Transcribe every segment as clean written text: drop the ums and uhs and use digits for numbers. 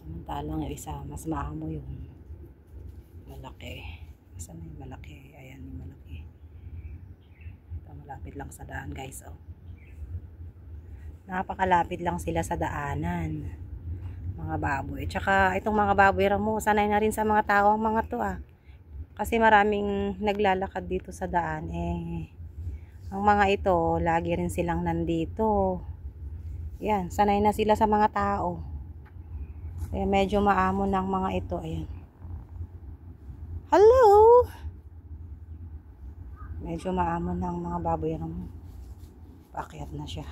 Samantalang yung isa, mas maamo yun. Malaki. Saan yung malaki? Ayan yung malaki. Ito, malapit lang sa daan guys. Oh. Napakalapit lang sila sa daanan. Mga baboy. Tsaka itong mga baboy ramo, sanay na rin sa mga tao ang mga to ah. Kasi maraming naglalakad dito sa daan eh. Ang mga ito, lagi rin silang nandito. Yan, sanay na sila sa mga tao. Eh, medyo maamo ng mga ito. Ayan. Hello! Medyo maamo ng mga baboy ramo. Paakyat na siya.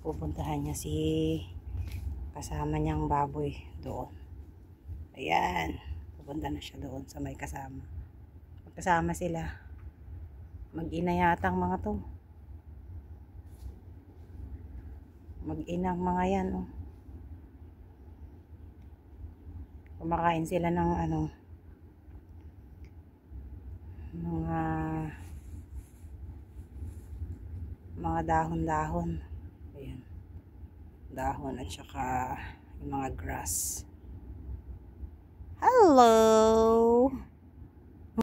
Pupuntahan niya si kasama niyang baboy doon. Ayan. Pupunta na siya doon sa may kasama. Magkasama sila. Mag-ina yata ang mga to. Mag-inang mga yan. Oh. Kumakain sila ng ano. Mga dahon-dahon. Ayan. Dahon at saka yung mga grass. Hello!